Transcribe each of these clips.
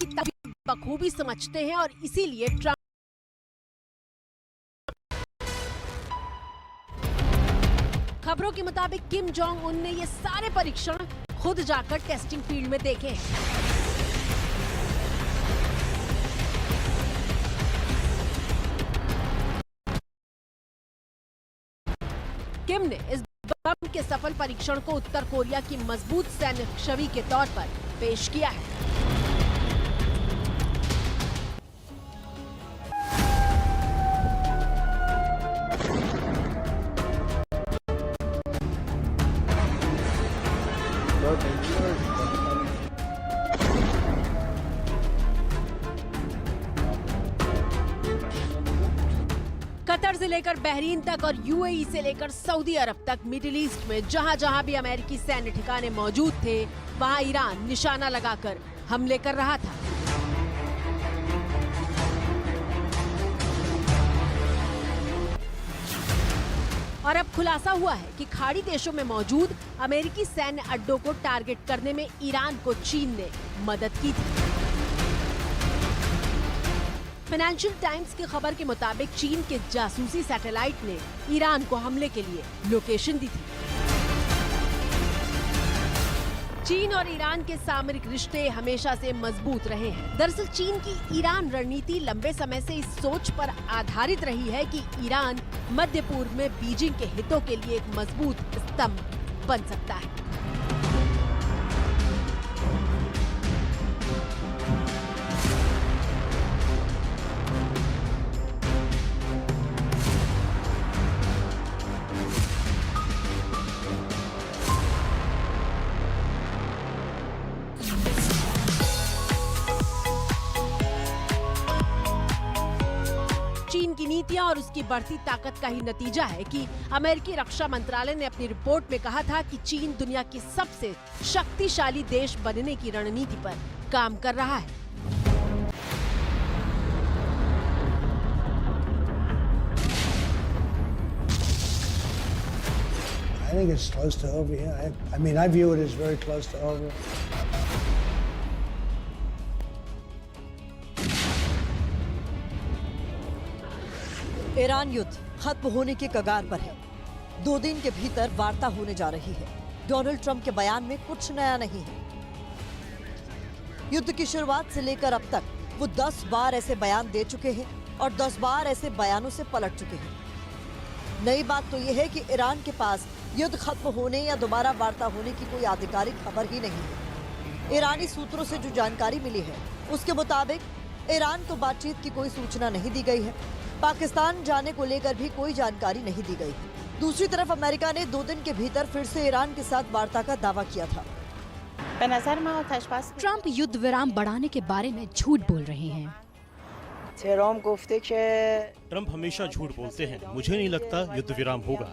की तकलीफ बखूबी समझते हैं और इसीलिए ट्रंप खबरों के मुताबिक किम जोंग उन ने ये सारे परीक्षण खुद जाकर टेस्टिंग फील्ड में देखे हैं। किम ने इस बम के सफल परीक्षण को उत्तर कोरिया की मजबूत सैन्य छवि के तौर पर पेश किया है। कतर से लेकर बहरीन तक और यूएई से लेकर सऊदी अरब तक मिडिल ईस्ट में जहां जहां भी अमेरिकी सैन्य ठिकाने मौजूद थे, वहां ईरान निशाना लगाकर हमले कर रहा था। और अब खुलासा हुआ है कि खाड़ी देशों में मौजूद अमेरिकी सैन्य अड्डों को टारगेट करने में ईरान को चीन ने मदद की थी। फाइनेंशियल टाइम्स की खबर के मुताबिक चीन के जासूसी सैटेलाइट ने ईरान को हमले के लिए लोकेशन दी थी। चीन और ईरान के सामरिक रिश्ते हमेशा से मजबूत रहे हैं। दरअसल चीन की ईरान रणनीति लंबे समय से इस सोच पर आधारित रही है कि ईरान मध्य पूर्व में बीजिंग के हितों के लिए एक मजबूत स्तंभ बन सकता है। चीन की नीतियां और उसकी बढ़ती ताकत का ही नतीजा है कि अमेरिकी रक्षा मंत्रालय ने अपनी रिपोर्ट में कहा था कि चीन दुनिया की सबसे शक्तिशाली देश बनने की रणनीति पर काम कर रहा है। I think it's close to over. Yeah, I mean, I view it as very close to over. Iran युद्ध खत्म होने के कगार पर है। 2 दिन के भीतर वार्ता होने जा रही है। डोनाल्ड ट्रंप के बयान में कुछ नया नहीं है। युद्ध की शुरुआत से लेकर अब तक वो 10 बार ऐसे बयान दे चुके हैं और 10 बार ऐसे बयानों से पलट चुके हैं। नई बात तो यह है कि ईरान के पास युद्ध खत्म होने या दोबारा वार्ता होने की कोई आधिकारिक खबर ही नहीं है। ईरानी सूत्रों से जो जानकारी मिली है उसके मुताबिक ईरान को बातचीत की कोई सूचना नहीं दी गई है। पाकिस्तान जाने को लेकर भी कोई जानकारी नहीं दी गई। दूसरी तरफ अमेरिका ने 2 दिन के भीतर फिर से ईरान के साथ वार्ता का दावा किया था। ट्रंप युद्ध विराम बढ़ाने के बारे में झूठ बोल रहे हैं। ट्रंप हमेशा झूठ बोलते हैं। मुझे नहीं लगता युद्ध विराम होगा।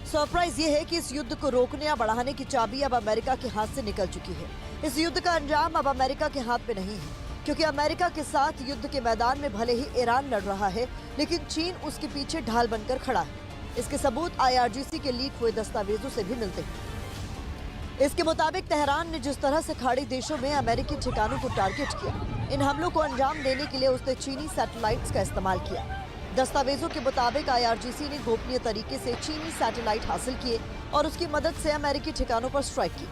सरप्राइज ये है कि इस युद्ध को रोकने या बढ़ाने की चाबी अब अमेरिका के हाथ से निकल चुकी है। इस युद्ध का अंजाम अब अमेरिका के हाथ में नहीं है, क्योंकि अमेरिका के साथ युद्ध के मैदान में भले ही ईरान लड़ रहा है, लेकिन चीन उसके पीछे ढाल बनकर खड़ा है। इसके सबूत IRGC के लीक हुए दस्तावेजों से भी मिलते हैं। इसके मुताबिक तेहरान ने जिस तरह से खाड़ी देशों में अमेरिकी ठिकानों को टारगेट किया, इन हमलों को अंजाम देने के लिए उसने चीनी सैटेलाइट्स का इस्तेमाल किया। दस्तावेजों के मुताबिक IRGC ने गोपनीय तरीके से चीनी सैटेलाइट हासिल किए और उसकी मदद से अमेरिकी ठिकानों पर स्ट्राइक की।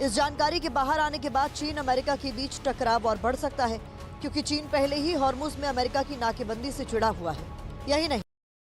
इस जानकारी के बाहर आने के बाद चीन अमेरिका के बीच टकराव और बढ़ सकता है, क्योंकि चीन पहले ही हॉर्मुज में अमेरिका की नाकेबंदी से चिढ़ा हुआ है। यही नहीं,